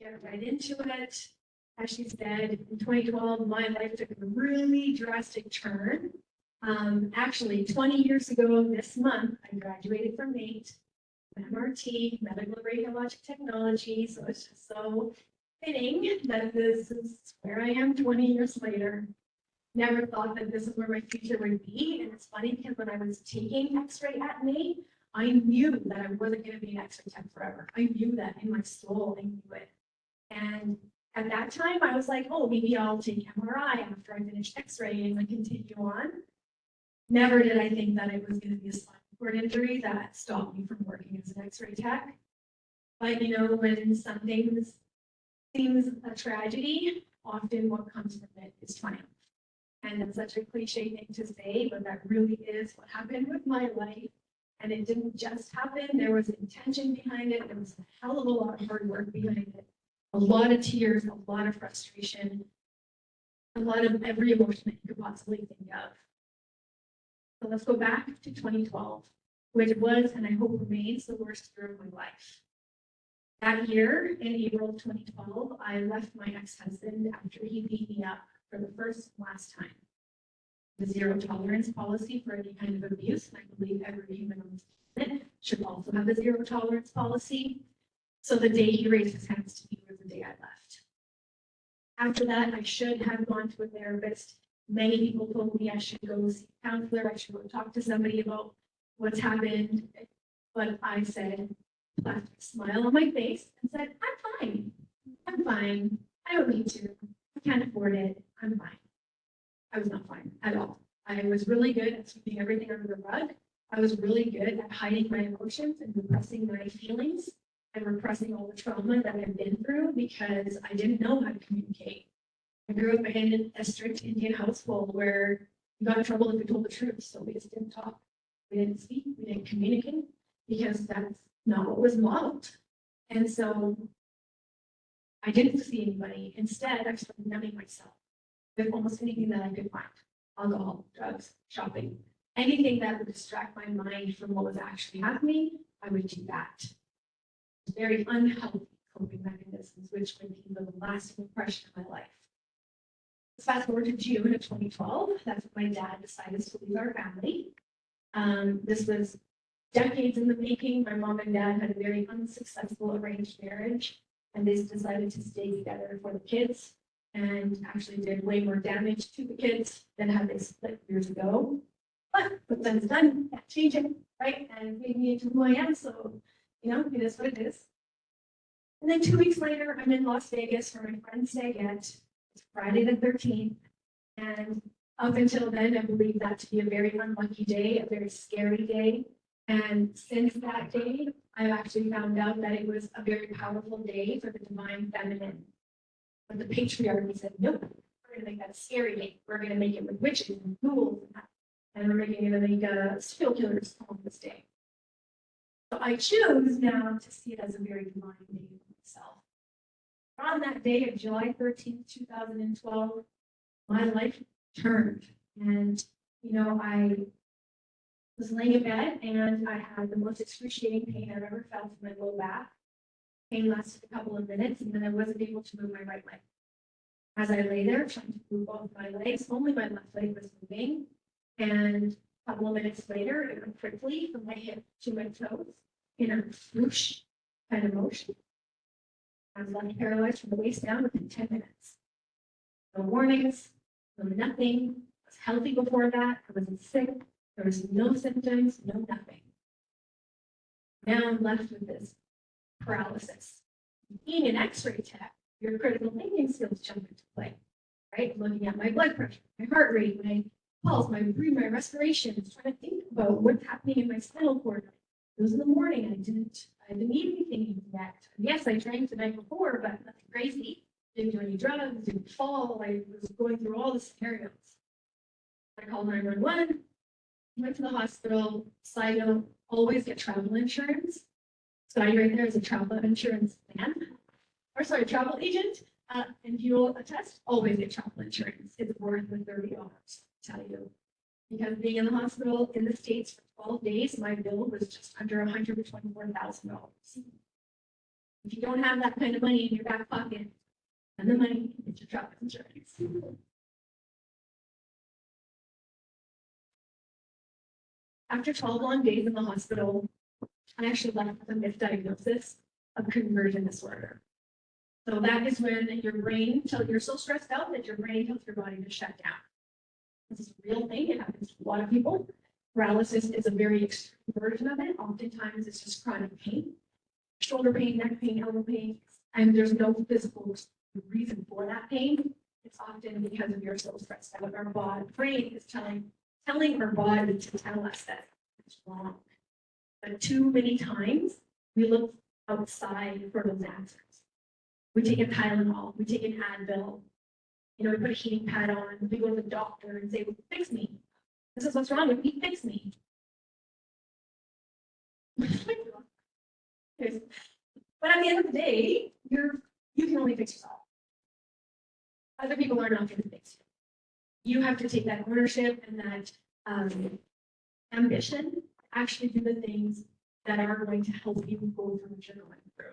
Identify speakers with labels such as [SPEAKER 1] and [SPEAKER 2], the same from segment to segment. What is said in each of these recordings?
[SPEAKER 1] get right into it. As she said, in 2012, my life took a really drastic turn. Actually, 20 years ago this month, I graduated from NATE, MRT, Medical Radiologic Technology. So it's just so fitting that this is where I am 20 years later. Never thought that this is where my future would be. And it's funny because when I was taking X-ray at NATE, I knew that I wasn't going to be an X-ray tech forever. I knew that in my soul, I knew it. And at that time, I was like, oh, maybe I'll take MRI after I finish X-ray and continue on. Never did I think that it was going to be a spinal cord injury that stopped me from working as an X-ray tech. But you know, when something seems a tragedy, often what comes from it is triumph. And it's such a cliche thing to say, but that really is what happened with my life. And it didn't just happen. There was intention behind it. There was a hell of a lot of hard work behind it. A lot of tears, a lot of frustration, a lot of every emotion that you could possibly think of. So let's go back to 2012, which was, and I hope remains, the worst year of my life. That year, in April of 2012, I left my ex-husband after he beat me up for the first and last time. The zero tolerance policy for any kind of abuse, and I believe every human on this planet should also have a zero tolerance policy. So the day he raised his hands to me was the day I left. After that, I should have gone to a therapist. Many people told me I should go see a counselor, I should go talk to somebody about what's happened. But I said, left a smile on my face and said, I'm fine. I'm fine. I don't need to. I can't afford it. I'm fine. I was not fine at all. I was really good at sweeping everything under the rug. I was really good at hiding my emotions and repressing my feelings and repressing all the trauma that I've been through because I didn't know how to communicate. I grew up in a strict Indian household where you got in trouble if you told the truth, so we just didn't talk. We didn't speak, we didn't communicate because that's not what was modeled. And so I didn't see anybody. Instead, I started numbing myself with almost anything that I could find. Alcohol, drugs, shopping, anything that would distract my mind from what was actually happening, I would do that. Very unhealthy coping mechanisms, which would leave a lasting impression in my life. Let's fast forward to June of 2012. That's when my dad decided to leave our family. This was decades in the making. My mom and dad had a very unsuccessful arranged marriage, and they decided to stay together for the kids and actually did way more damage to the kids than had they split years ago. But what's done is done, can't change it, right? And made me into who I am, so you know, it is what it is. And then 2 weeks later, I'm in Las Vegas for my friend's stay at Friday the 13th. And up until then, I believe that to be a very unlucky day, a very scary day. And since that day, I've actually found out that it was a very powerful day for the divine feminine. But the patriarchy said, nope, we're going to make that a scary day. We're going to make it with witches and ghouls and we're going to make serial killers on this day. So I choose now to see it as a very divine day for myself. On that day of July 13th, 2012, my life turned. And, you know, I was laying in bed and I had the most excruciating pain I've ever felt in my low back. Pain lasted a couple of minutes and then I wasn't able to move my right leg. As I lay there trying to move both my legs, only my left leg was moving. And a couple of minutes later, it went quickly from my hip to my toes in a whoosh kind of motion. I was left paralyzed from the waist down within 10 minutes. No warnings, no nothing. I was healthy before that. I wasn't sick. There was no symptoms, no nothing. Now I'm left with this paralysis. Being an X-ray tech, your critical thinking skills jump into play, right? Looking at my blood pressure, my heart rate, my pulse, my breathing, my respiration, trying to think about what's happening in my spinal cord. It was in the morning. I didn't eat anything yet. Yes, I drank the night before, but nothing crazy. Didn't do any drugs, didn't fall. I was going through all the scenarios. I called 911, went to the hospital. Side note, always get travel insurance. So right there is a travel insurance man, or sorry, travel agent. And you will attest, always get travel insurance. It's worth the $30, tell you. Because being in the hospital in the States for 12 days, my bill was just under $124,000. If you don't have that kind of money in your back pocket, and the money, it's your travel insurance. After 12 long days in the hospital, I actually left with a misdiagnosis of conversion disorder. So that is when your brain, you're so stressed out that your brain tells your body to shut down. This is a real thing. It happens to a lot of people. Paralysis is a very extreme version of it. Oftentimes it's just chronic pain, shoulder pain, neck pain, elbow pain, and there's no physical reason for that pain. It's often because of you're so stressed out. Our brain is telling our body to tell us that it's wrong. But too many times we look outside for those answers. We take a Tylenol, we take an Advil, we put a heating pad on, we go to the doctor and say, well, fix me. This is what's wrong with me, fix me. But at the end of the day, you can only fix yourself. Other people are not going to fix you. You have to take that ownership and that ambition to actually do the things that are going to help you go through what you're going through.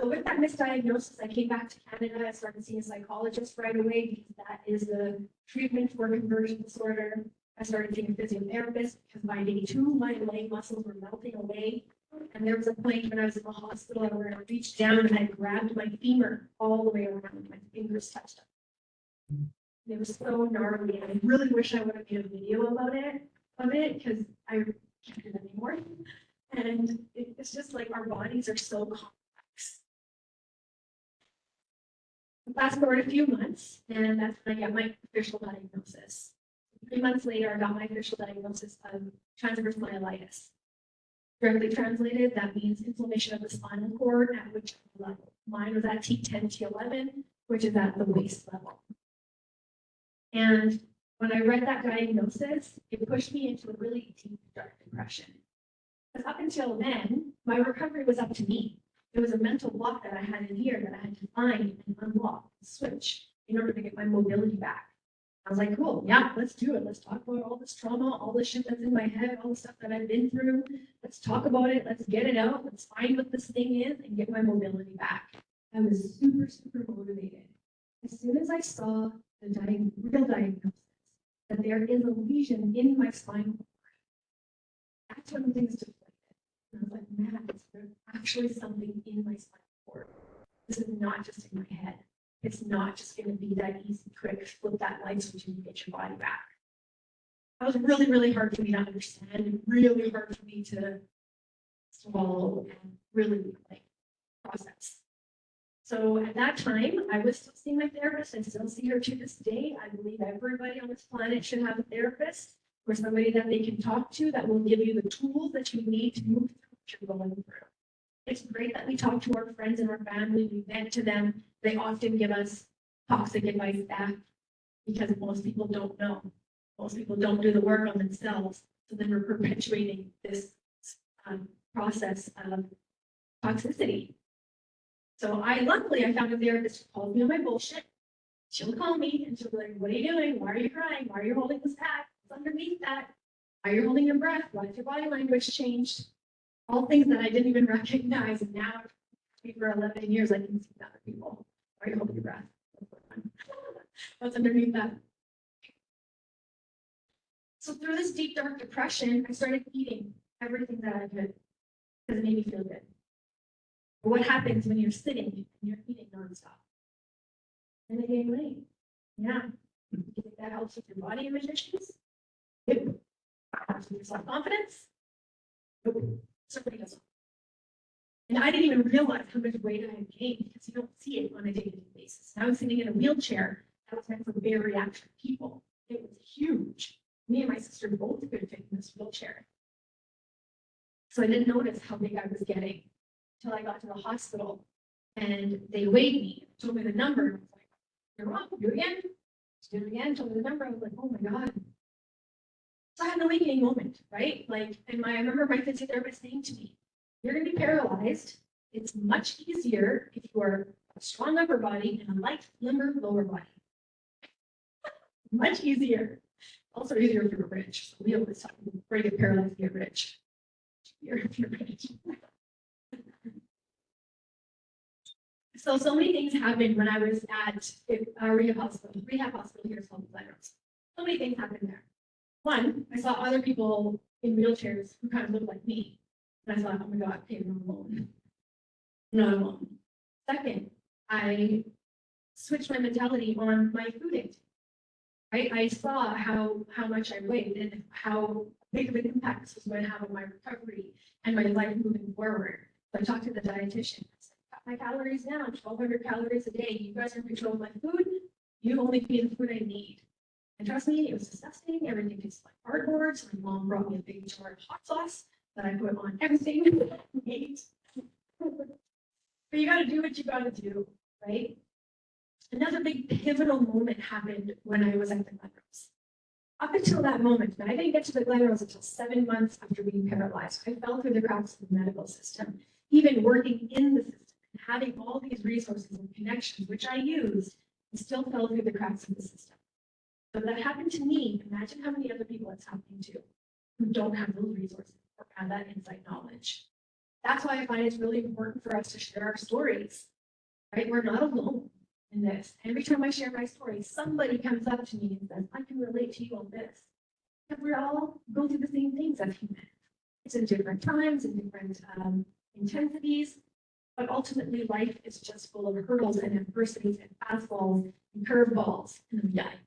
[SPEAKER 1] So with that misdiagnosis, I came back to Canada. I started seeing a psychologist right away because that is the treatment for conversion disorder. I started seeing a physiotherapist because by day 2, my leg muscles were melting away. And there was a point when I was in the hospital where I reached down and I grabbed my femur all the way around. My fingers touched up. It was so gnarly. And I really wish I would have made a video about it because I can't do it anymore. And it's just like our bodies are so complex. Fast forward a few months, and that's when I got my official diagnosis. 3 months later, I got my official diagnosis of transverse myelitis. Directly translated, that means inflammation of the spinal cord at which level. Mine was at T10, T11, which is at the waist level. And when I read that diagnosis, it pushed me into a really deep, dark depression. Because up until then, my recovery was up to me. There was a mental block that I had in here that I had to find and unlock and switch in order to get my mobility back. I was like, cool, yeah, let's do it. Let's talk about all this trauma, all the shit that's in my head, all the stuff that I've been through. Let's talk about it. Let's get it out. Let's find what this thing is and get my mobility back. I was super, super motivated. As soon as I saw the real diagnosis, that there is a lesion in my spinal cord, that's when things took place. And I was like, man, there's actually something in my spinal cord. This is not just in my head. It's not just going to be that easy, quick, flip that light switch and get your body back. That was really, really hard for me to understand, really hard for me to swallow and really process. So at that time, I was still seeing my therapist. I still see her to this day. I believe everybody on this planet should have a therapist or somebody that they can talk to that will give you the tools that you need to move through what you're going through. It's great that we talk to our friends and our family, we vent to them. They often give us toxic advice back because most people don't know. Most people don't do the work on themselves. So then we're perpetuating this process of toxicity. So luckily I found a therapist who called me on my bullshit. She'll call me and she'll be like, what are you doing? Why are you crying? Why are you holding this back? What's underneath that? Why are you holding your breath? Why has your body language changed? All things that I didn't even recognize. And now for 11 years, I can see that in people. Why are you holding your breath? What's underneath that? So through this deep, dark depression, I started eating everything that I could because it made me feel good. But what happens when you're sitting and you're eating nonstop? And I gain weight. Yeah. You think that helps with your body image issues? Nope. Helps with your self-confidence? Nope. Certainly doesn't. And I didn't even realize how much weight I had gained because you don't see it on a day-to-day basis. And I was sitting in a wheelchair that was meant for bariatric people. It was huge. Me and my sister both could fit in this wheelchair. So I didn't notice how big I was getting until I got to the hospital and they weighed me, told me the number. And I was like, you're wrong, do it again. She did it again, told me the number. I was like, oh my God. So I had an awakening moment, right? I remember my physiotherapist saying to me, you're going to be paralyzed. It's much easier if you are a strong upper body and a light, limber lower body. Much easier. Also easier if you're rich. So we always talk about before you get paralyzed, get rich. If you're rich. So many things happened when I was at a rehab hospital. Here is called Glenrose. So many things happened there. One, I saw other people in wheelchairs who kind of looked like me. And I thought, oh my God, okay, I'm not alone. I'm not alone. Second, I switched my mentality on my food intake. Right? I saw how much I weighed and how big of an impact this was going to have on my recovery and my life moving forward. So I talked to the dietitian. I said, cut my calories down, 1,200 calories a day. You guys are in control of my food. You only feed the food I need. And trust me, it was disgusting. Everything tastes like cardboard. So my mom brought me a big jar of hot sauce that I put on everything I ate. But you got to do what you got to do, right? Another big pivotal moment happened when I was at the Glenrose. Up until that moment, and I didn't get to the Glenrose until 7 months after being paralyzed. I fell through the cracks of the medical system, even working in the system and having all these resources and connections, which I used, and still fell through the cracks of the system. So that happened to me. Imagine how many other people it's happening to who don't have those resources or have that insight knowledge. That's why I find it's really important for us to share our stories, right? We're not alone in this. Every time I share my story, somebody comes up to me and says, I can relate to you on this. And we all go through the same things as humans. It's in different times and different intensities, but ultimately life is just full of hurdles and adversities and fastballs and curveballs, and we die.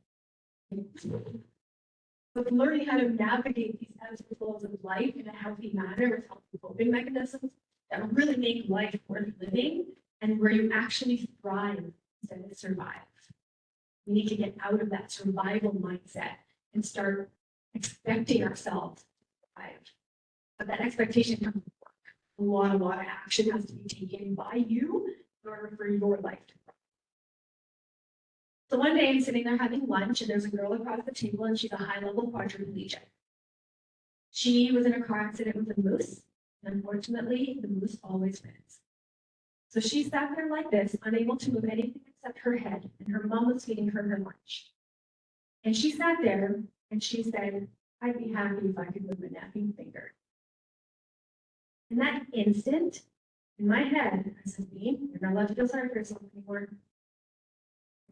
[SPEAKER 1] But learning how to navigate these ebbs and flows of life in a healthy manner with healthy coping mechanisms that really make life worth living and where you actually thrive instead of survive. We need to get out of that survival mindset and start expecting ourselves to thrive. But that expectation comes with work. A lot of action has to be taken by you in order for your life to thrive. So one day I'm sitting there having lunch and there's a girl across the table and she's a high-level quadriplegic. She was in a car accident with a moose, and unfortunately the moose always wins. So she sat there like this, unable to move anything except her head, and her mom was feeding her her lunch. And she sat there and she said, I'd be happy if I could move a napping finger. In that instant, in my head, I said, Bean, you're not allowed to feel sorry for yourself anymore.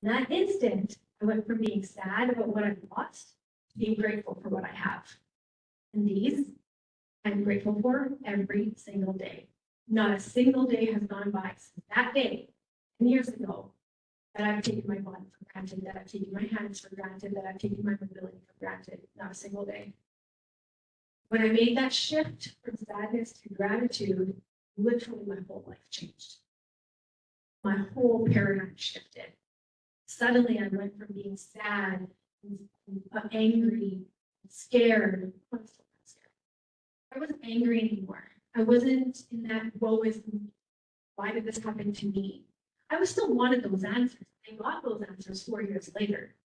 [SPEAKER 1] In that instant, I went from being sad about what I lost to being grateful for what I have. And these I'm grateful for every single day. Not a single day has gone by since that day, 10 years ago, that I've taken my body for granted, that I've taken my hands for granted, that I've taken my mobility for granted. Not a single day. When I made that shift from sadness to gratitude, literally my whole life changed. My whole paradigm shifted. Suddenly I went from being sad, and angry, and scared. I'm still not scared. I wasn't angry anymore. I wasn't in that woe is me. Why did this happen to me? I was still wanted those answers. I got those answers 4 years later.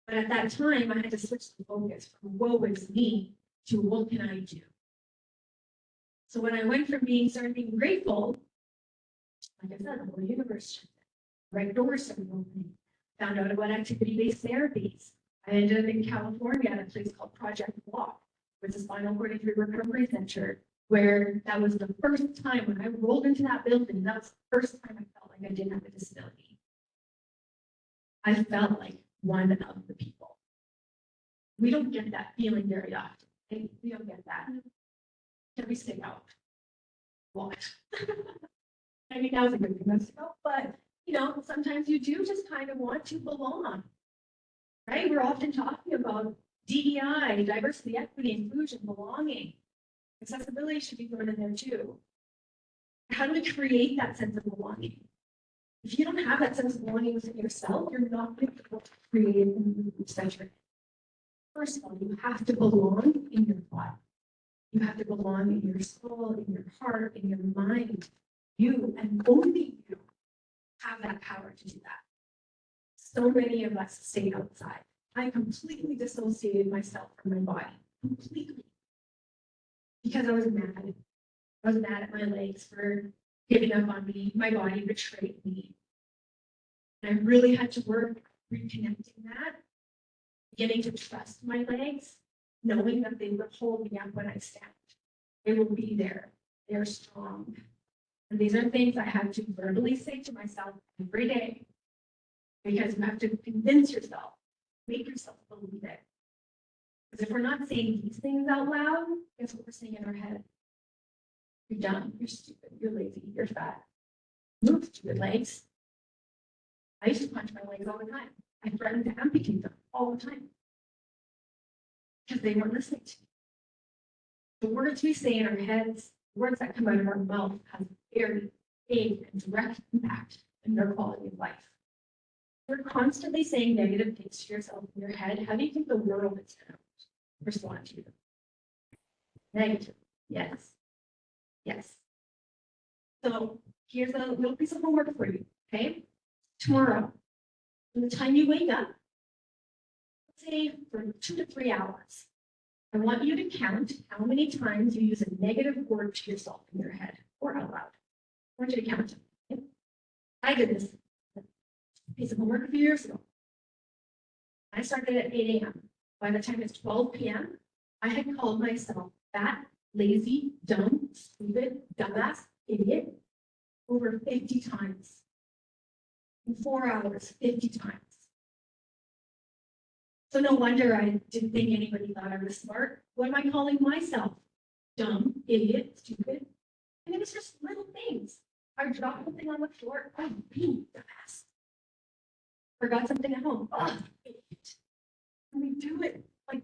[SPEAKER 1] But at that time, I had to switch the focus from woe is me to what can I do? So when I went from started being grateful, like I said, the whole universe shifted. Right doors started opening. Found out about activity-based therapies. I ended up in California at a place called Project Walk, with the Spinal Cord Injury Recovery Center, where that was the first time when I rolled into that building, that was the first time I felt like I didn't have a disability. I felt like one of the people. We don't get that feeling very often. Right? We don't get that. Can we stick out? What? I mean, that was a good thing to go, but sometimes you do just kind of want to belong. Right? We're often talking about DEI, diversity, equity, inclusion, belonging. Accessibility should be thrown in there too. How do we create that sense of belonging? If you don't have that sense of belonging within yourself, you're not going to be able to create it in the group center. First of all, you have to belong in your body. You have to belong in your soul, in your heart, in your mind. You and only you have that power to do that. So many of us stay outside. I completely dissociated myself from my body, completely. Because I was mad. I was mad at my legs for giving up on me. My body betrayed me. And I really had to work reconnecting that, beginning to trust my legs, knowing that they would hold me up when I stand. They will be there. They're strong. And these are things I have to verbally say to myself every day. Because you have to convince yourself, make yourself believe it. Because if we're not saying these things out loud, guess what we're saying in our head? You're dumb, you're stupid, you're lazy, you're fat. Move, stupid legs. I used to punch my legs all the time. I threatened to amputate them all the time. Because they weren't listening to me. The words we say in our heads, words that come out of our mouth, have very big and direct impact on their quality of life. You're constantly saying negative things to yourself in your head. How do you think the world is going to respond to you? Negative. Yes. Yes. So here's a little piece of homework for you. Okay. Tomorrow, from the time you wake up, let's say for 2 to 3 hours, I want you to count how many times you use a negative word to yourself in your head or out loud. I want you to count them. Okay? I did this piece of homework a few years ago. I started at 8 a.m. By the time it's 12 p.m., I had called myself fat, lazy, dumb, stupid, dumbass, idiot over 50 times. In 4 hours, 50 times. So no wonder I didn't think anybody thought I was smart. What am I calling myself? Dumb, idiot, stupid. And it was just little things. I dropped something on the floor. Oh, Bean, dumbass. Forgot something at home. Oh, idiot. And we do it like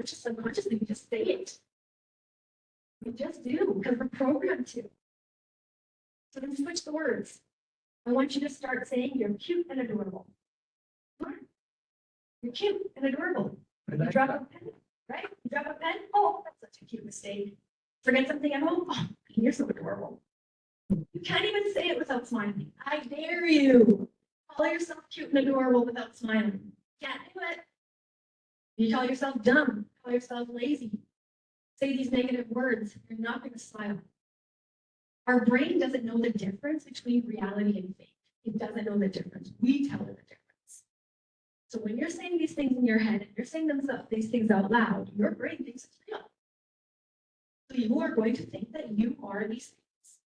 [SPEAKER 1] just subconsciously, we just say it. We just do because we're programmed to. So then switch the words. I want you to start saying you're cute and adorable. You're cute and adorable. You drop a pen, right? You drop a pen. Oh, that's such a cute mistake. Forget something at home. Oh, you're so adorable. You can't even say it without smiling. I dare you. Call yourself cute and adorable without smiling. Can't do it. You call yourself dumb. Call yourself lazy. Say these negative words. You're not going to smile. Our brain doesn't know the difference between reality and fake. It doesn't know the difference. We tell it the difference. So when you're saying these things in your head, and you're saying these things out loud, your brain thinks it's real. So you are going to think that you are these things.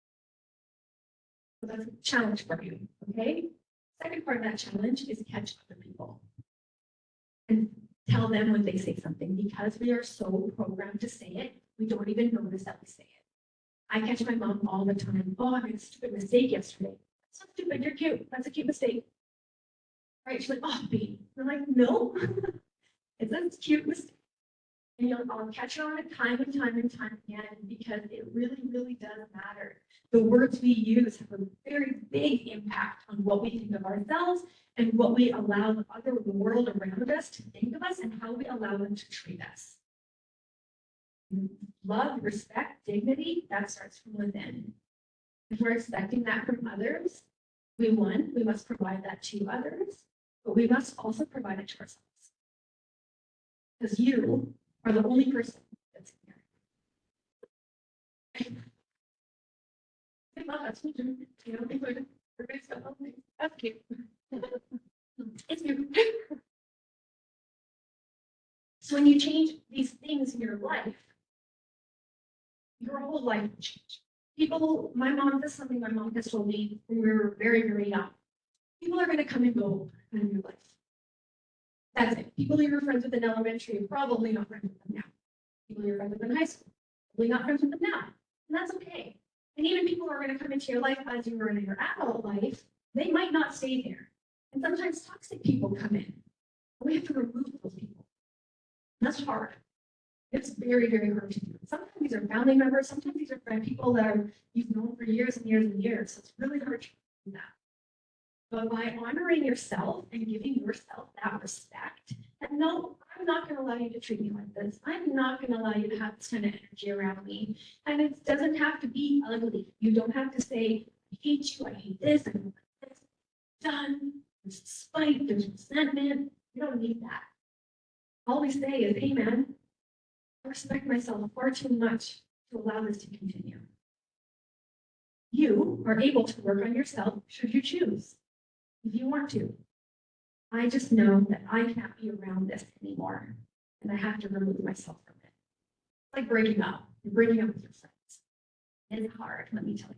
[SPEAKER 1] So that's a challenge for you, okay? Second part of that challenge is catch other people. And tell them when they say something. Because we are so programmed to say it, we don't even notice that we say it. I catch my mom all the time. Oh, I made a stupid mistake yesterday. That's not stupid, you're cute. That's a cute mistake. Right? She's like, oh, Bean. I'm like, no, it's a cute mistake. And I'll catch her on it time and time and time again because it really, really does matter. The words we use have a very big impact on what we think of ourselves and what we allow the world around us to think of us and how we allow them to treat us. Love, respect, dignity, that starts from within. If we're expecting that from others, we must provide that to others. But we must also provide it to ourselves. Because you are the only person that's here. That's cute. It's cute. So when you change these things in your life, your whole life will change. This is something my mom has told me when we were very, very young. People are going to come and go in your life. That's it. People you were friends with in elementary are probably not friends with them now. People you're friends with in high school, probably not friends with them now. And that's okay. And even people who are going to come into your life as you were in your adult life, they might not stay there. And sometimes toxic people come in. We have to remove those people. And that's hard. It's very, very hard to do. Sometimes these are family members, sometimes these are friend people that you've known for years and years and years. So it's really hard to do that. But by honoring yourself and giving yourself that respect, that no, I'm not going to allow you to treat me like this. I'm not going to allow you to have this kind of energy around me. And it doesn't have to be ugly. You don't have to say, I hate you, I hate this, I don't like this. Done. There's spite, there's resentment. You don't need that. All we say is, hey man, I respect myself far too much to allow this to continue. You are able to work on yourself should you choose, if you want to. I just know that I can't be around this anymore, and I have to remove myself from it. It's like breaking up. You're breaking up with your friends. It's hard, let me tell you.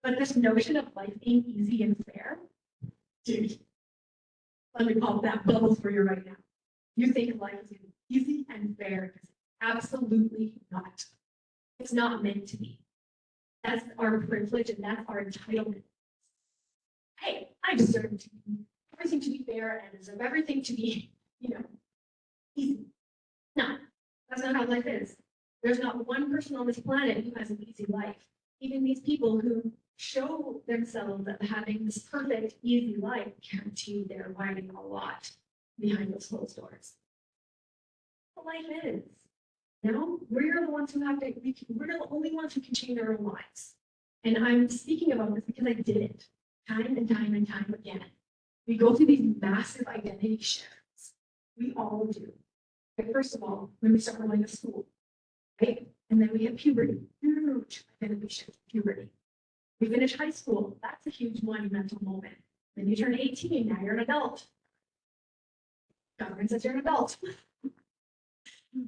[SPEAKER 1] But this notion of life being easy and fair, dude, let me pop that bubble for you right now. You think life is gonna be easy and fair. Absolutely not. It's not meant to be. That's our privilege and that's our entitlement. Hey, I deserve everything to be fair and deserve everything to be, easy. No, that's not how life is. There's not one person on this planet who has an easy life. Even these people who show themselves as having this perfect, easy life, guarantee they're hiding a lot behind those closed doors. What life is. We're the ones who we're the only ones who can change our own lives. And I'm speaking about this because I did it time and time and time again. We go through these massive identity shifts. We all do. But first of all, when we start going to school, right? And then we have puberty, huge identity shift, puberty. We finish high school, that's a huge monumental moment. Then you turn 18, now you're an adult. Government says you're an adult.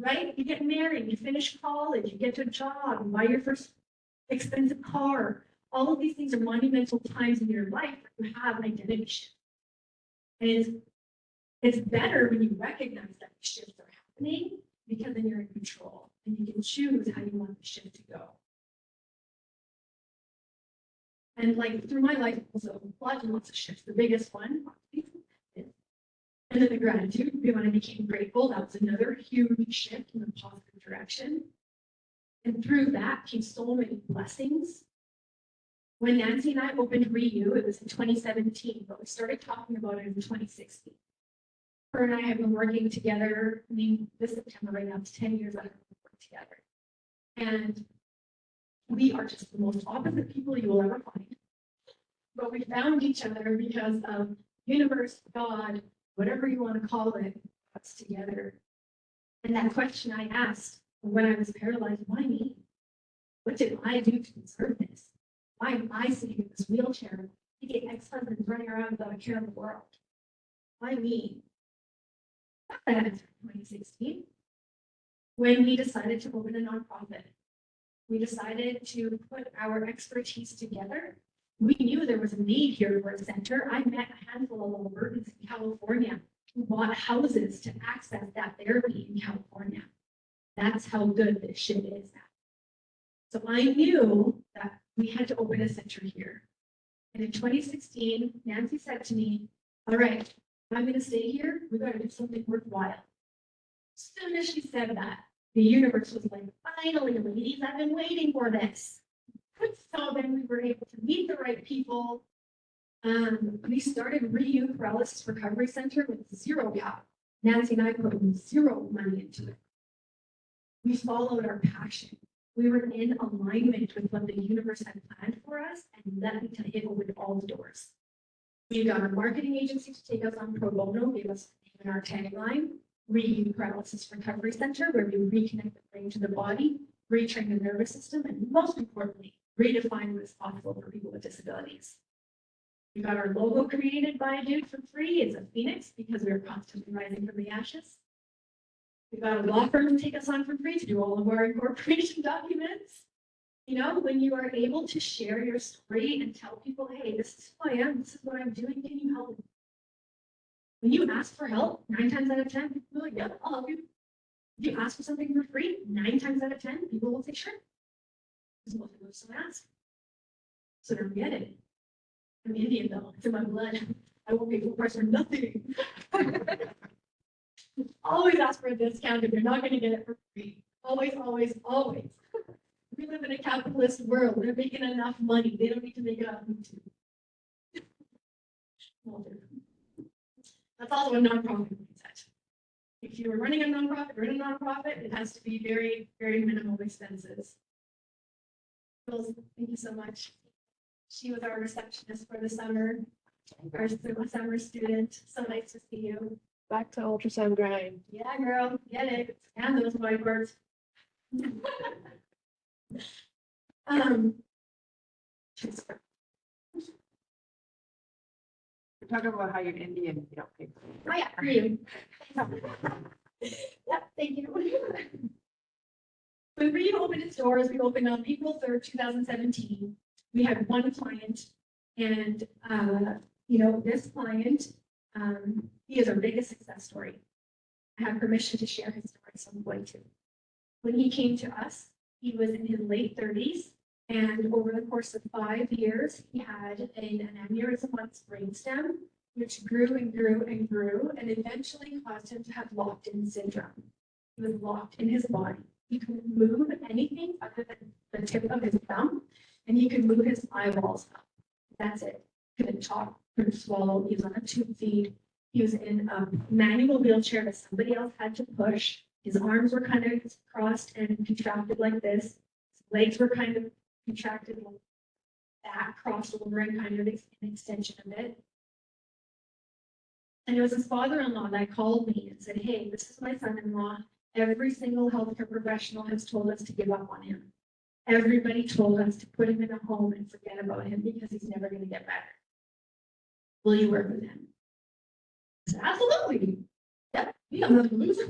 [SPEAKER 1] Right? You get married, you finish college, you get a job, you buy your first expensive car. All of these things are monumental times in your life where you have an identity shift. And it's better when you recognize that the shifts are happening because then you're in control and you can choose how you want the shift to go. And like through my life, also lots and lots of shifts. The biggest one, and then the gratitude, when I became grateful, that was another huge shift in a positive direction. And through that came so many blessings. When Nancy and I opened ReYu, it was in 2017, but we started talking about it in 2016. Her and I have been working together, this September right now, it's 10 years that we've worked together. And we are just the most opposite people you will ever find. But we found each other because of universe, God, whatever you want to call it, us together. And that question I asked when I was paralyzed, why me? What did I do to deserve this? Why am I sitting in this wheelchair, thinking ex-husband's running around without a care in the world? Why me? That happened in 2016 when we decided to open a nonprofit. We decided to put our expertise together. We knew there was a need here for a center. I met a handful of Albertans in California who bought houses to access that therapy in California. That's how good this shit is now. So I knew that we had to open a center here. And in 2016, Nancy said to me, all right, if I'm going to stay here, we got to do something worthwhile. As soon as she said that, the universe was like, finally, ladies, I've been waiting for this. So then we were able to meet the right people. We started ReYu Paralysis Recovery Center with zero capital. Nancy and I put zero money into it. We followed our passion. We were in alignment with what the universe had planned for us, and let me tell you, it opened all the doors. We got a marketing agency to take us on pro bono, gave us even our tagline, ReYu Paralysis Recovery Center, where we reconnect the brain to the body, retrain the nervous system, and most importantly, redefine what is possible for people with disabilities. We got our logo created by a dude for free. It's a phoenix because we are constantly rising from the ashes. We got a law firm to take us on for free to do all of our incorporation documents. When you are able to share your story and tell people, hey, this is who I am, this is what I'm doing, can you help me? When you ask for help, 9 times out of 10, people are like, yeah, I'll help you. If you ask for something for free, 9 times out of 10, people will say, sure. Because most people just don't ask. So don't get it. I'm Indian though, it's in my blood. I won't pay full price for nothing. Always ask for a discount if you're not going to get it for free. Always, always, always. We live in a capitalist world. They're making enough money. They don't need to make it up to. That's also a nonprofit mindset. If you're running a nonprofit, it has to be very, very minimal expenses. Thank you so much. She was our receptionist for the summer, our summer student. So nice to see you.
[SPEAKER 2] Back to ultrasound grind.
[SPEAKER 1] Yeah, girl, get it. And those whiteboards.
[SPEAKER 2] We're talking about how you're Indian, you don't pay for it.
[SPEAKER 1] Oh yeah, for you. Yeah, thank you. When ReYu opened its doors, we opened on April 3rd, 2017. We had one client, and this client, he is our biggest success story. I have permission to share his story, so I'm going to. When he came to us, he was in his late 30s, and over the course of 5 years, he had an aneurysm on his brainstem, which grew and grew and grew, and eventually caused him to have locked-in syndrome. He was locked in his body. He couldn't move anything other than the tip of his thumb, and he could move his eyeballs up. That's it. Couldn't talk, couldn't swallow. He was on a tube feed. He was in a manual wheelchair that somebody else had to push. His arms were kind of crossed and contracted like this. His legs were kind of contracted like that, crossed over and kind of an extension of it. And it was his father-in-law that called me and said, hey, this is my son-in-law. Every single healthcare professional has told us to give up on him. Everybody told us to put him in a home and forget about him because he's never going to get better. Will you work with him? I said, absolutely. Yep, we got nothing to lose.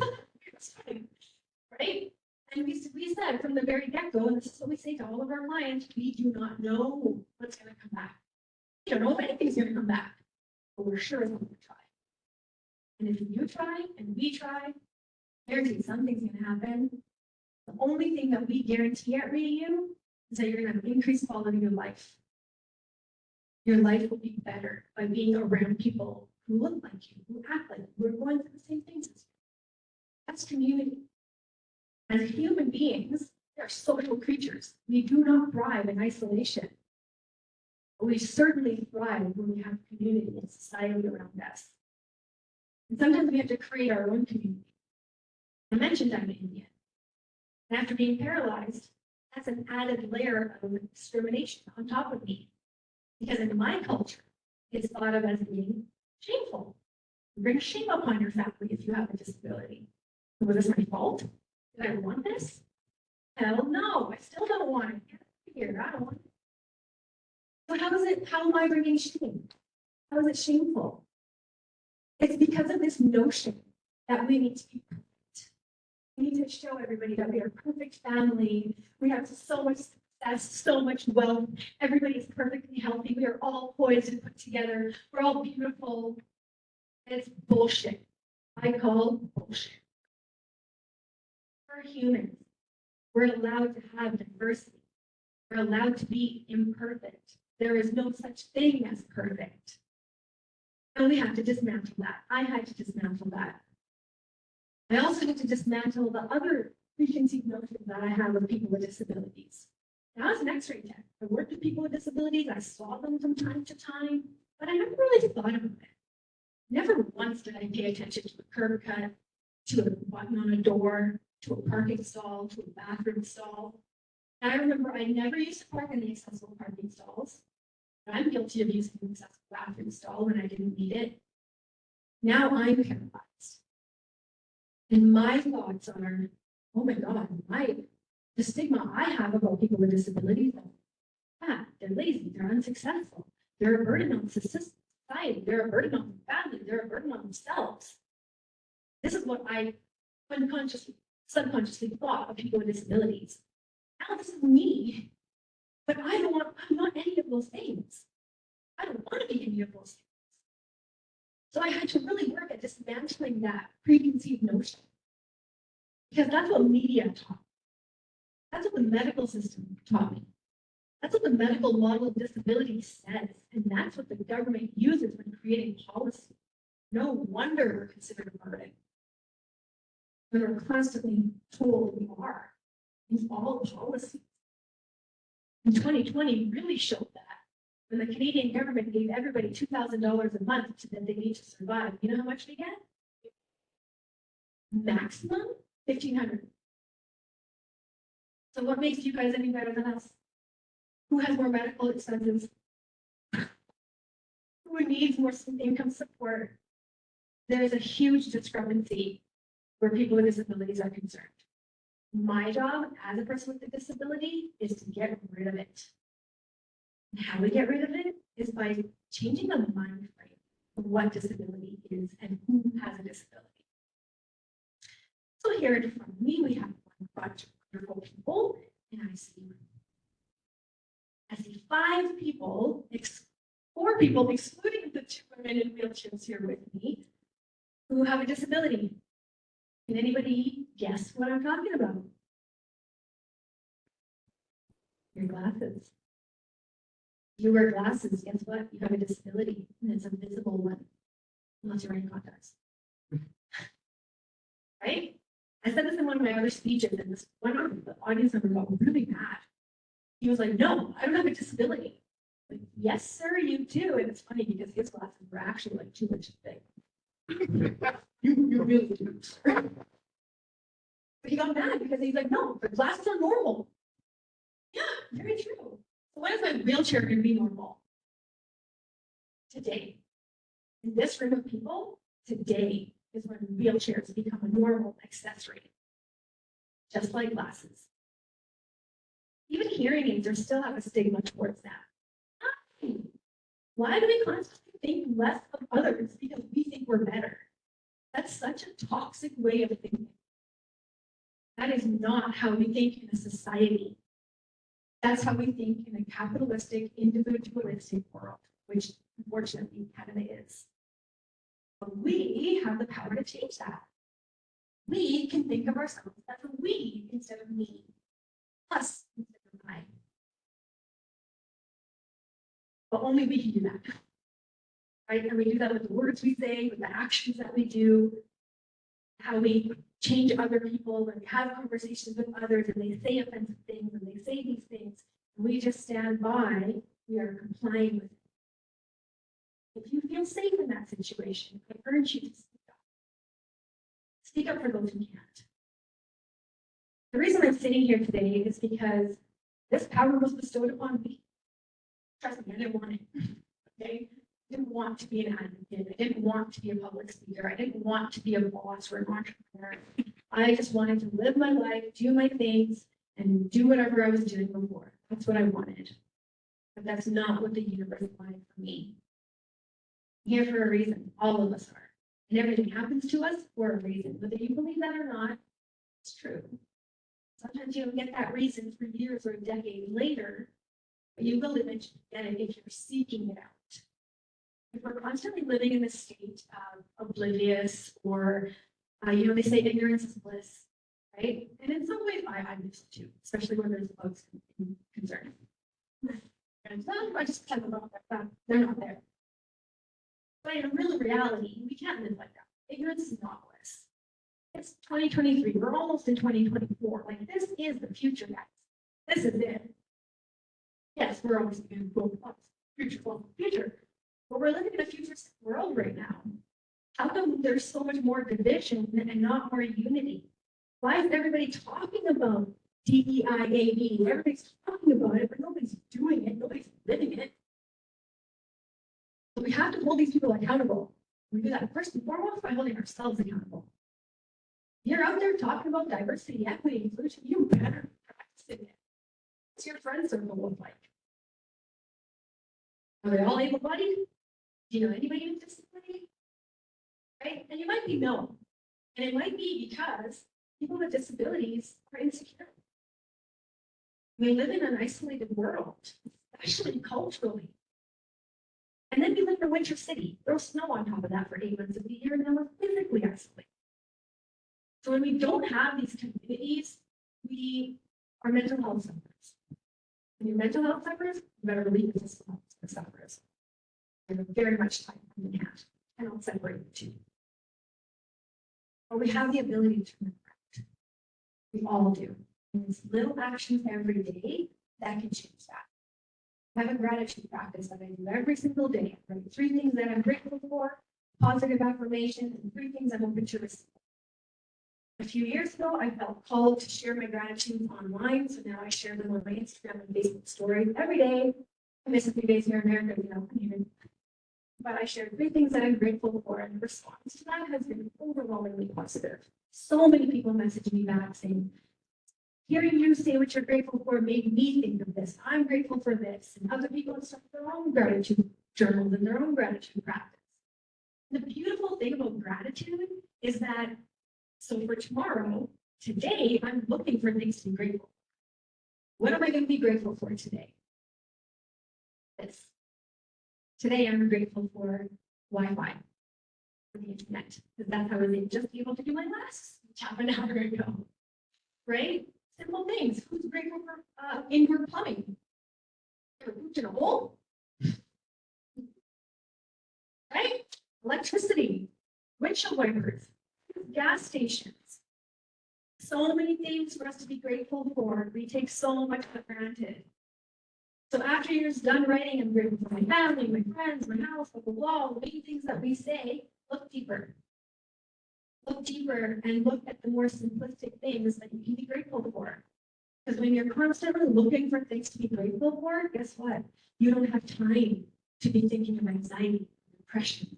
[SPEAKER 1] Right? And we said from the very get-go, and this is what we say to all of our clients, we do not know what's going to come back. We don't know if anything's going to come back, but we're sure it's going to try. And if you try and we try, guarantee something's going to happen. The only thing that we guarantee at ReYu is that you're going to have increased quality of life. Your life will be better by being around people who look like you, who act like you, who are going through the same things as you. That's community. As human beings, we are social creatures. We do not thrive in isolation. But we certainly thrive when we have community and society around us. And sometimes we have to create our own community. I mentioned I'm Indian. And after being paralyzed, that's an added layer of discrimination on top of me. Because in my culture, it's thought of as being shameful. You bring shame upon your family if you have a disability. Was this my fault? Did I want this? Hell no, I still don't want it. Get here, I don't want it. So how am I bringing shame? How is it shameful? It's because of this notion that we need to be perfect. We need to show everybody that we are a perfect family. We have so much success, so much wealth. Everybody is perfectly healthy. We are all poised and put together. We're all beautiful. And it's bullshit. I call bullshit. We're humans. We're allowed to have diversity. We're allowed to be imperfect. There is no such thing as perfect. And we have to dismantle that. I had to dismantle that. I also need to dismantle the other preconceived notions that I have of people with disabilities. Now, as an X-ray tech, I worked with people with disabilities. I saw them from time to time, but I never really thought about it. Never once did I pay attention to a curb cut, to a button on a door, to a parking stall, to a bathroom stall. And I remember I never used to park in the accessible parking stalls. But I'm guilty of using an accessible bathroom stall when I didn't need it. Now I'm paralyzed. And my thoughts are, oh my God, the stigma I have about people with disabilities, they're lazy, they're unsuccessful, they're a burden on society, they're a burden on their family, they're a burden on themselves. This is what I subconsciously thought of people with disabilities. Now this is me, but I'm not any of those things. I don't want to be any of those things. So I had to really work at dismantling that preconceived notion. Because that's what media taught me. That's what the medical system taught me. That's what the medical model of disability says. And that's what the government uses when creating policy. No wonder we're considered a burden. We're constantly told we are in all policies. And 2020 really showed that. When the Canadian government gave everybody $2,000 a month that they need to survive, you know how much they get? Maximum $1,500. So what makes you guys any better than us? Who has more medical expenses? Who needs more income support? There is a huge discrepancy where people with disabilities are concerned. My job as a person with a disability is to get rid of it. And how we get rid of it is by changing the mind frame of what disability is and who has a disability. So here in front of me, we have one bunch of wonderful people, and I see I see four people, excluding the two women in wheelchairs here with me, who have a disability. Can anybody guess what I'm talking about? Your glasses. You wear glasses, guess what? You have a disability, and it's a visible one, unless you're wearing contacts. Right? I said this in one of my other speeches, and this one of the audience member got really mad. He was like, "No, I don't have a disability." Like, "Yes, sir, you do." And it's funny because his glasses were actually like 2 inches big. You really do. But he got mad because he's like, "No, the glasses are normal." Yeah, very true. So when is my wheelchair going to be normal? Today. In this room of people, today is when wheelchairs become a normal accessory. Just like glasses. Even hearing aids are still have a stigma towards that. Why do we constantly think less of others because we think we're better? That's such a toxic way of thinking. That is not how we think in a society. That's how we think in a capitalistic, individualistic world, which unfortunately Canada is. But we have the power to change that. We can think of ourselves as a we instead of me, us instead of I. But only we can do that. Right? And we do that with the words we say, with the actions that we do, how we change other people when we have conversations with others and they say offensive things and they say these things, and we just stand by, we are complying with it. If you feel safe in that situation, I urge you to speak up. Speak up for those who can't. The reason I'm sitting here today is because this power was bestowed upon me. Trust me, I didn't want it. Okay? I didn't want to be an advocate. I didn't want to be a public speaker. I didn't want to be a boss or an entrepreneur. I just wanted to live my life, do my things, and do whatever I was doing before. That's what I wanted. But that's not what the universe wanted for me. I'm here for a reason. All of us are. And everything happens to us for a reason. Whether you believe that or not, it's true. Sometimes you don't get that reason for years or a decade later, but you will eventually get it if you're seeking it out. If we're constantly living in this state of oblivious or, they say ignorance is bliss, right? And in some ways, I miss it too, especially when there's bugs and concern. And I just pretend about that. They're not there. But in real reality, we can't live like that. Ignorance is not bliss. It's 2023. We're almost in 2024. Like, this is the future, guys. This is it. Yes, we're always going to go future. But we're living in a futuristic world right now. How come there's so much more division and not more unity? Why is everybody talking about DEIAB? Everybody's talking about it, but nobody's doing it. Nobody's living it. So we have to hold these people accountable. We do that first and foremost by holding ourselves accountable. You're out there talking about diversity, equity, inclusion. You better practice it. What's your friend circle look like? Are they all able-bodied? Do you know anybody with disability? Right? And you might be no. And it might be because people with disabilities are insecure. We live in an isolated world, especially culturally. And then we live in a winter city. Throw snow on top of that for 8 months of the year, and then we're physically isolated. So when we don't have these communities, we are mental health sufferers. When you're mental health sufferers, you better leave the physical health sufferers. And very much tied hand in hand. I don't separate the two. But we have the ability to turn it around. We all do. And it's little actions every day that can change that. I have a gratitude practice that I do every single day. I write 3 things that I'm grateful for, positive affirmations, and 3 things I'm open to receive. A few years ago, I felt called to share my gratitude online, so now I share them on my Instagram and Facebook stories every day. I miss a few days here and there, because, but I shared 3 things that I'm grateful for, and the response to that has been overwhelmingly positive. So many people message me back saying, hearing you say what you're grateful for made me think of this. I'm grateful for this. And other people have started their own gratitude journals and their own gratitude practice. The beautiful thing about gratitude is that, so for tomorrow, today, I'm looking for things to be grateful for. What am I going to be grateful for today? this. Today, I'm grateful for Wi-Fi, for the internet, because that's how I was just able to do my last half an hour ago. Right? Simple things. Who's grateful for indoor plumbing? Ever pooped in a hole? Right? Electricity, windshield wipers, gas stations. So many things for us to be grateful for. We take so much for granted. So after you're done writing, I'm grateful for my family, my friends, my house, blah, blah, blah, the main things that we say, look deeper. Look deeper and look at the more simplistic things that you can be grateful for. Because when you're constantly looking for things to be grateful for, guess what? You don't have time to be thinking of anxiety, depression,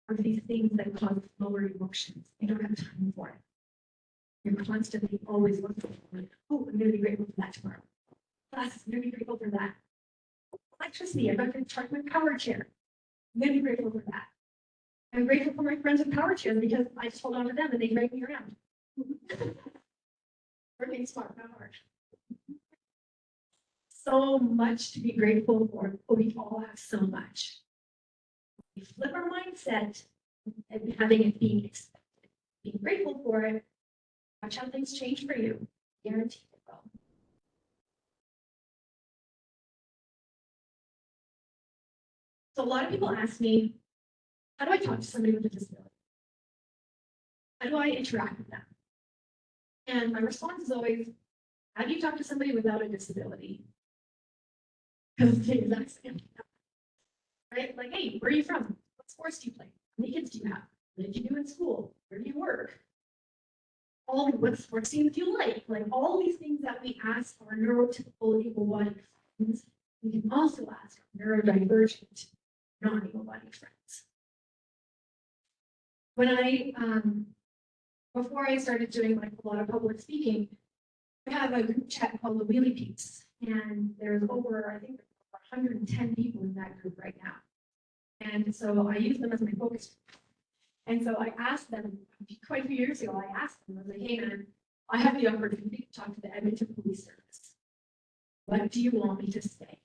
[SPEAKER 1] or these things that cause lower emotions. You don't have time for it. You're constantly always looking for, oh, I'm going to be grateful for that tomorrow. Classes, I'm going to be grateful for that. Electricity, I'm going to charge my power chair. I'm going to be grateful for that. I'm grateful for my friends with power chairs because I just hold on to them and they drag me around. Working smart, not hard. So much to be grateful for, but we all have so much. We flip our mindset and having it being expected, being grateful for it. Watch how things change for you. Guaranteed it will. So a lot of people ask me, how do I talk to somebody with a disability? How do I interact with them? And my response is always, how do you talk to somebody without a disability? Because it's the exact same. Right? Like, hey, where are you from? What sports do you play? How many kids do you have? What did you do in school? Where do you work? All what sports teams do you like? Like all these things that we ask our neurotypical able-bodied friends, we can also ask our neurodivergent, non-able-bodied friends. When I, before I started doing like a lot of public speaking, we have a group chat called the Wheelie Peeps, and there's over, I think, 110 people in that group right now. And so I use them as my focus. And so I asked them quite a few years ago, I asked them, I was like, hey man, I have the opportunity to talk to the Edmonton Police Service. What do you want me to say?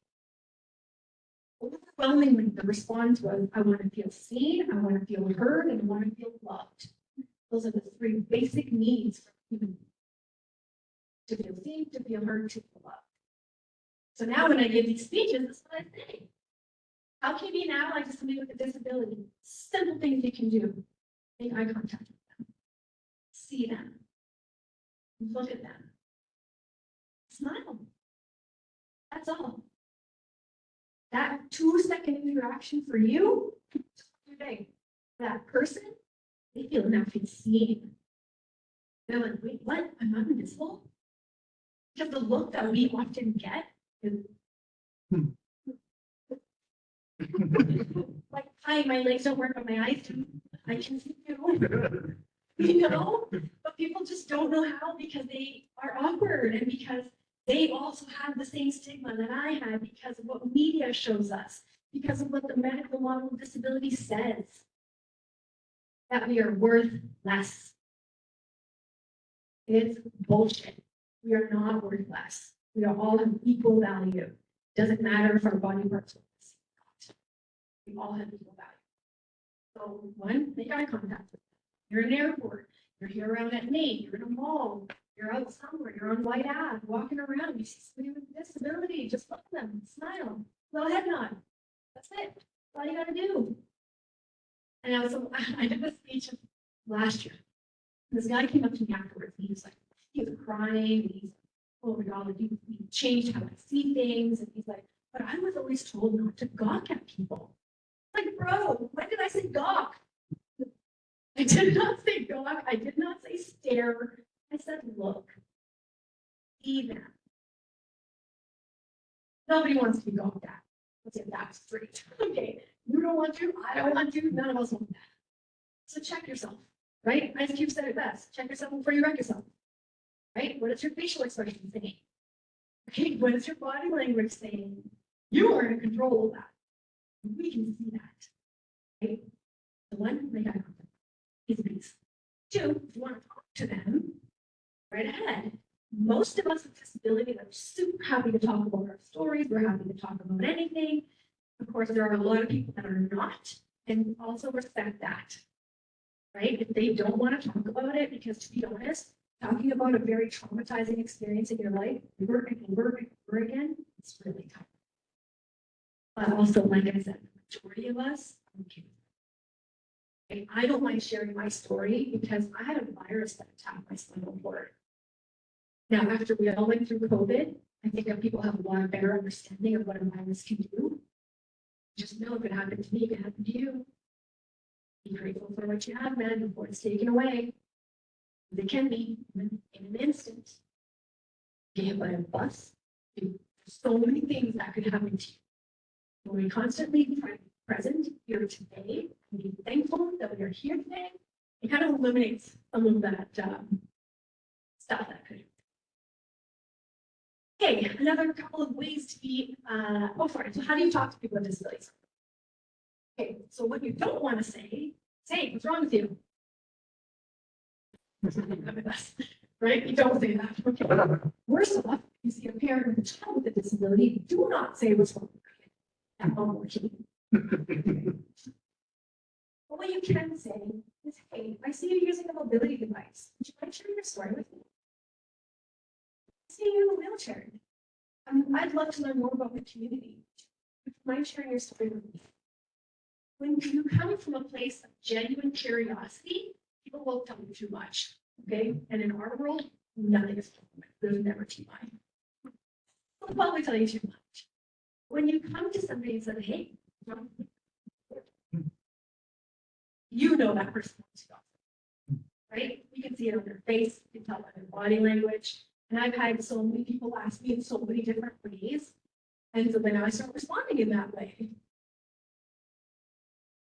[SPEAKER 1] Overwhelmingly, the response was, I want to feel seen, I want to feel heard, and I want to feel loved. Those are the three basic needs for human beings. To feel seen, to feel heard, to feel loved. So now when I give these speeches, this is what I say. How can you be an ally to somebody with a disability? Simple things you can do. Make eye contact with them. See them. Look at them. Smile. That's all. That 2-second interaction for you, your day. That person, they feel now feel seen. They're like, wait, what? I'm not invisible? Because the look that we often get is like, hi, my legs don't work, but my eyes do. I can see you. You know? But people just don't know how because they are awkward and because they also have the same stigma that I had because of what media shows us, because of what the medical model of disability says, that we are worth less. It's bullshit. We are not worth less. We are all have equal value. Doesn't matter if our body parts are the same or not. We all have equal value. So one, make eye contact with them. You're in an airport. You're here around at night. You're in a mall. You're out somewhere. You're on White Ave, walking around. You see somebody with a disability. Just look at them. Smile. Little head nod. That's it. That's all you got to do. And I did this speech last year. This guy came up to me afterwards. And he was crying. And he's like, oh my God, you changed how I see things. And he's like, but I was always told not to gawk at people. Like, bro, when did I say gawk? I did not say gawk. I did not say stare. I said look. See them. Nobody wants to be gawked at. Let's get that straight. Okay. You don't want to. I don't want to. None of us want that. So check yourself, right? Ice Cube said it best. Check yourself before you wreck yourself. Right? What is your facial expression saying? Okay. What is your body language saying? You are in control of that. We can see that. Right? So one, make eye contact. Easy. Two, if you want to talk to them, right ahead. Most of us with disabilities are super happy to talk about our stories. We're happy to talk about anything. of course, there are a lot of people that are not, and also respect that. Right? If they don't want to talk about it, because to be honest, talking about a very traumatizing experience in your life over and over and over again, it's really tough. But also, like I said, the majority of us, okay. I don't mind sharing my story because I had a virus that attacked my spinal cord. Now, after we all went through COVID, I think that people have a lot of better understanding of what a virus can do. Just know if it happened to me, it could happen to you. Be grateful for what you have, man, before it's taken away. They can be in an instant. Get hit by a bus. There's so many things that could happen to you. When we constantly try to be present here today and be thankful that we are here today, it kind of eliminates some of that stuff that could. Okay, another couple of ways to be, sorry, so how do you talk to people with disabilities? Okay, so what you don't want to say, what's wrong with you? Right? You don't say that. Okay. Worst off, you see a parent with a child with a disability, do not say what's wrong with you. At home working. But what you can say is, hey, I see you using a mobility device. Would you mind sharing your story with me? I see you in a wheelchair. I'd love to learn more about the community. Would you mind sharing your story with me? When you come from a place of genuine curiosity, people won't tell you too much, okay? And in our world, nothing is too much. There's never too much. They'll probably tell you too much. When you come to somebody and say, hey, you know that person wants to go, right? You can see it on their face, you can tell by their body language. And I've had so many people ask me in so many different ways. And so then I start responding in that way.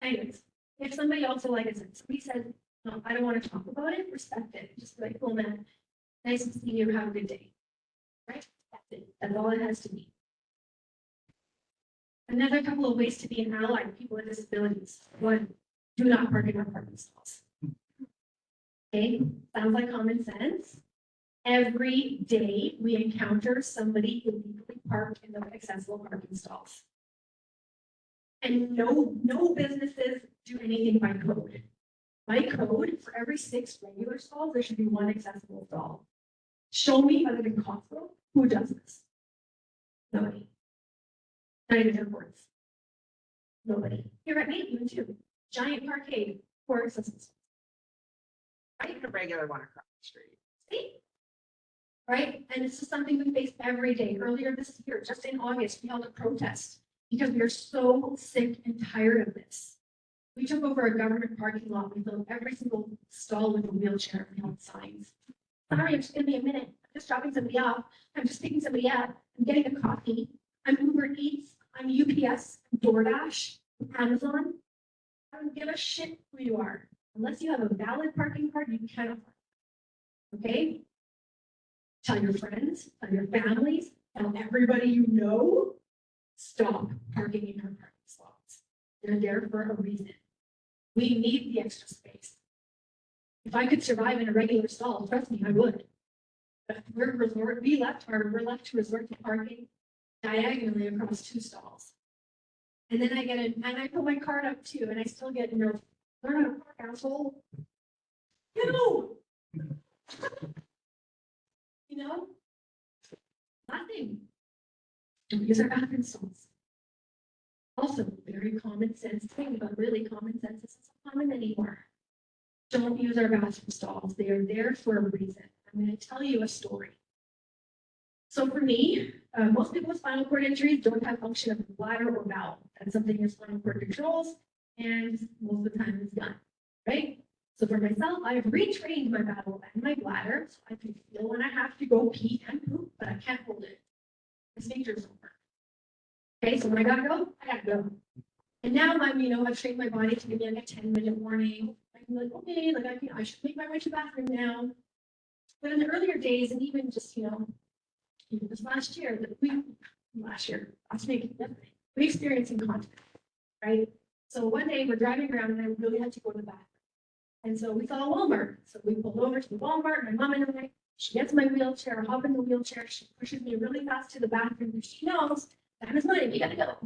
[SPEAKER 1] Anyways, if somebody also, like I said, somebody said, no, I don't want to talk about it, respect it. Just be like, well, man, nice to see you, have a good day. Right? That's it. That's all it has to be. Another couple of ways to be an ally to people with disabilities. One, do not park in our parking stalls. Okay, sounds like common sense. Every day we encounter somebody illegally parked in the accessible parking stalls. And no businesses do anything by code. By code, for every 6 regular stalls, there should be 1 accessible stall. Show me other than Costco who does this. Nobody. Not even airports. Nobody. Here at Benveet, too. Giant parkade for accessible stalls.
[SPEAKER 2] Right? A regular one across the street.
[SPEAKER 1] See? Right? And this is something we face every day. Earlier this year, just in August, we held a protest because we are so sick and tired of this. We took over a government parking lot. We filled every single stall with a wheelchair. We held signs. Sorry, I'm just gonna be a minute. I'm just dropping somebody off. I'm just picking somebody up. I'm getting a coffee. I'm Uber Eats. I'm UPS, DoorDash, Amazon. I don't give a shit who you are. Unless you have a valid parking card, you cannot park. Okay? Tell your friends, tell your families, tell everybody you know, stop parking in our parking slots. They're there for a reason. We need the extra space. If I could survive in a regular stall, trust me, I would. But we're left to resort to parking diagonally across 2 stalls. And then and I put my card up too, and I still get, learn how to park, asshole. No! Nothing. Don't use our bathroom stalls. Also, very common sense thing, but really common sense isn't so common anymore. Don't use our bathroom stalls. They are there for a reason. I'm going to tell you a story. So for me, most people with spinal cord injuries don't have function of the bladder or bowel. That's something your spinal cord controls, and most of the time it's done, right? So for myself, I have retrained my bowel and my bladder, so I can feel when I have to go pee and poop, but I can't hold it. The sphincters don't work. Okay, so when I gotta go, I gotta go. And now I've trained my body to give me like a 10-minute warning. I can be like, okay, I should make my way to the bathroom now. But in the earlier days, and even just, this last week, we experienced incontinence, right? So one day we're driving around and I really had to go to the bathroom. And so we saw a Walmart. So we pulled over to the Walmart, my mom and I, she gets my wheelchair, hop in the wheelchair, she pushes me really fast to the bathroom, and she knows that is mine, we gotta go.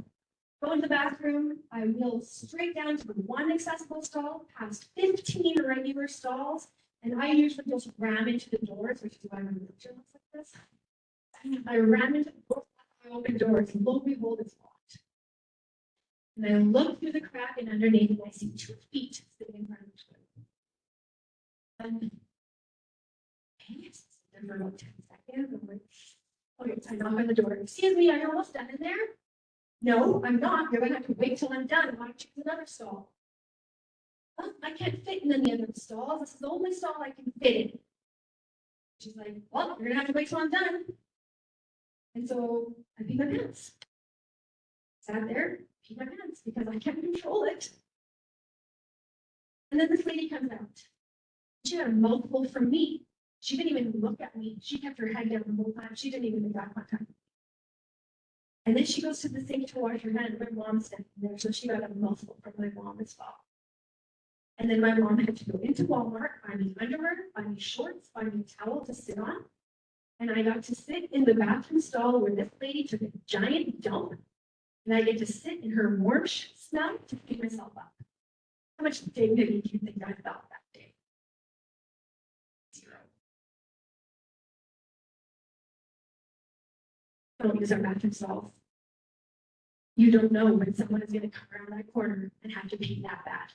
[SPEAKER 1] Go into the bathroom, I wheel straight down to the one accessible stall, past 15 regular stalls, and I usually just ram into the doors, which is why my wheelchair looks like this. I ram into the door, I open doors, and lo and behold, it's locked. And I look through the crack and underneath, and I see 2 feet sitting in front of the door. And it's there for about 10 seconds. I'm like, okay, so I knock on the door. Excuse me, are you almost done in there? No, I'm not. You're gonna have to wait till I'm done. I want to choose another stall. Well, I can't fit in any other stalls. This is the only stall I can fit in. She's like, well, you're gonna have to wait till I'm done. And so I peed my pants. Sat there, peed my pants because I can't control it. And then this lady comes out. She had a mouthful from me. She didn't even look at me. She kept her head down the whole time. She didn't even make eye contact. And then she goes to the sink to wash her hands. My mom's standing there, so she got a mouthful from my mom as well. And then my mom had to go into Walmart, buy me underwear, buy me shorts, buy me a towel to sit on. And I got to sit in the bathroom stall where this lady took a giant dump. And I get to sit in her warm smell to pick myself up. How much dignity do you think I felt that day? 0. Don't use our bathroom stalls. You don't know when someone is going to come around that corner and have to pee that bad.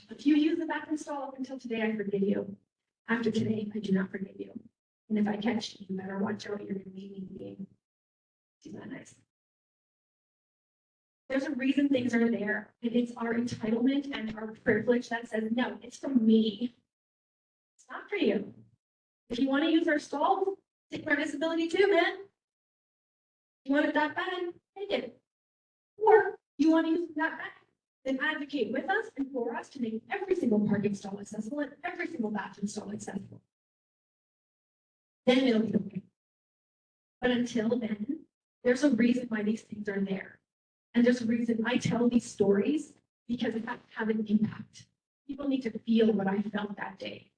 [SPEAKER 1] If you use the bathroom stall up until today, I forgive you. After today, I do not forgive you. And if I catch you, you better watch out. You're going to be being too nice. There's a reason things are there, and it's our entitlement and our privilege that says, no, it's for me. It's not for you. If you want to use our stall, take my disability too, man. You want it that bad, take it. Or you want to use it that bad, then advocate with us and for us to make every single parking stall accessible and every single bathroom stall accessible. Then it'll be okay. But until then, there's a reason why these things are there. And there's a reason I tell these stories because it has to have an impact. People need to feel what I felt that day.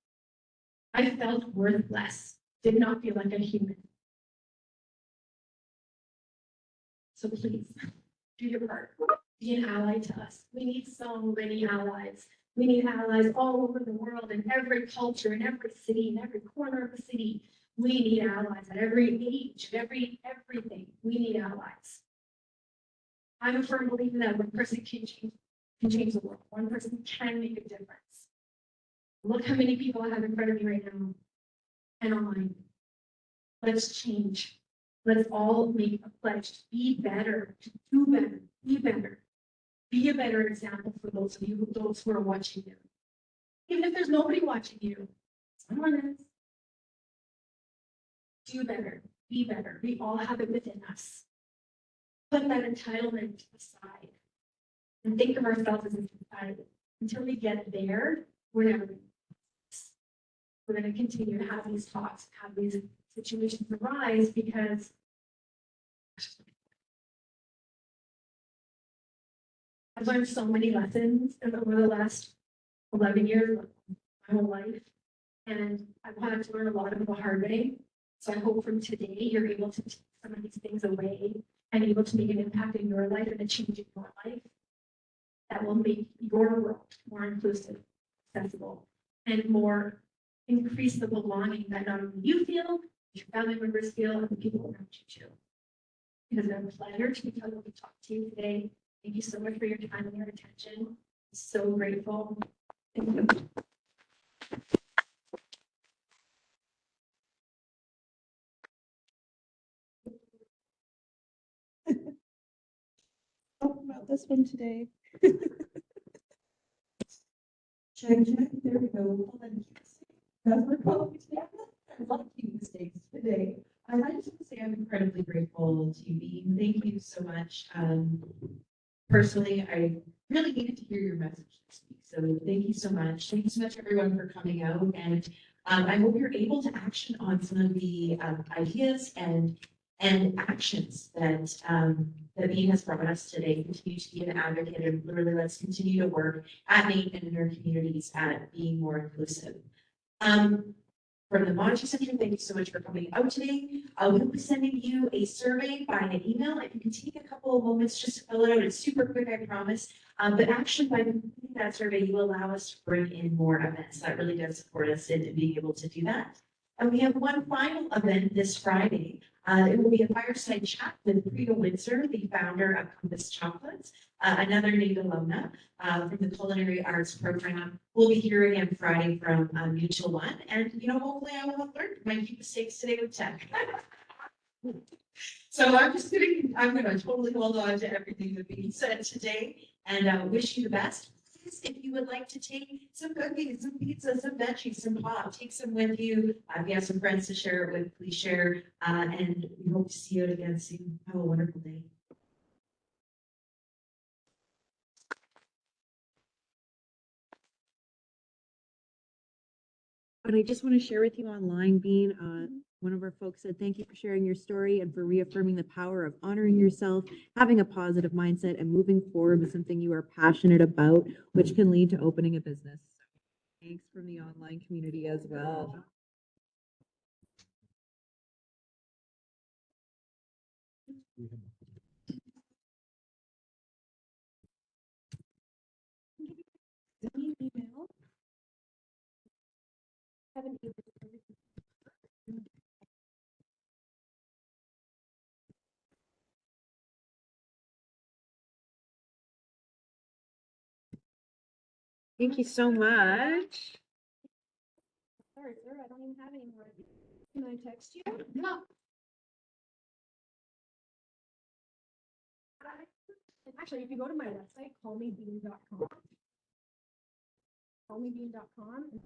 [SPEAKER 1] I felt worthless, did not feel like a human. So please, do your part. Be an ally to us. We need so many allies. We need allies all over the world, in every culture, in every city, in every corner of the city. We need allies at every age, at everything. We need allies. I'm a firm believer that one person can change the world. One person can make a difference. Look how many people I have in front of me right now and online. Let's change. Let's all make a pledge to be better, to do better, be better. Be a better example for those of you, those who are watching you. Even if there's nobody watching you, someone is. Do better, be better. We all have it within us. Put that entitlement aside and think of ourselves as entitled. Until we get there, we're never going to. We're going to continue to have these talks, have these situations arise because I've learned so many lessons over the last 11 years of my whole life, and I've had to learn a lot of the hard way. So I hope from today you're able to take some of these things away and able to make an impact in your life and a change in your life that will make your world more inclusive, accessible, and more increase the belonging that not only you feel, your family members feel, and the people around you too. It has been a pleasure to be able to talk to you today. Thank you so much for your time and your attention. I'm so grateful. Thank you.
[SPEAKER 3] Talk about this one today. Check, there we go. That's my problem today. I love making mistakes today. I just want to say I'm incredibly grateful to you, Bean. Thank you so much. Personally, I really needed to hear your message this week. So thank you so much. Thank you so much, everyone, for coming out. And I hope you're able to action on some of the ideas and actions that that Bean has brought us today. Continue to be an advocate, and literally let's continue to work at NAIT and in our communities at being more inclusive. from the Monterey Center, thank you so much for coming out today. We'll be sending you a survey by an email. If you can take a couple of moments just to fill it out, it's super quick, I promise. But actually, by completing that survey, you allow us to bring in more events. That really does support us in being able to do that. And we have one final event this Friday. It will be a fireside chat with Rita Windsor, the founder of Compass Chocolates, another NAIT alumna from the Culinary Arts Program. We'll be here again Friday from noon till 1. And, you know, hopefully I will have learned my few mistakes today with tech. So I'm gonna totally hold on to everything that being said today and wish you the best. If you would like to take some cookies, some pizza, some veggies, some pop, take some with you. If you have some friends to share it with, please share. And we hope to see you again soon. Have a wonderful day.
[SPEAKER 4] And I just want to share with you online, Bean, one of our folks said, thank you for sharing your story and for reaffirming the power of honoring yourself, having a positive mindset, and moving forward with something you are passionate about, which can lead to opening a business. Thanks from the online community as well. Email. Have an email. Thank you so much.
[SPEAKER 1] Sorry, sir, I don't even have any more. Can I text you?
[SPEAKER 2] No.
[SPEAKER 1] Actually, if you go to my website, callmebean.com, callmebean.com.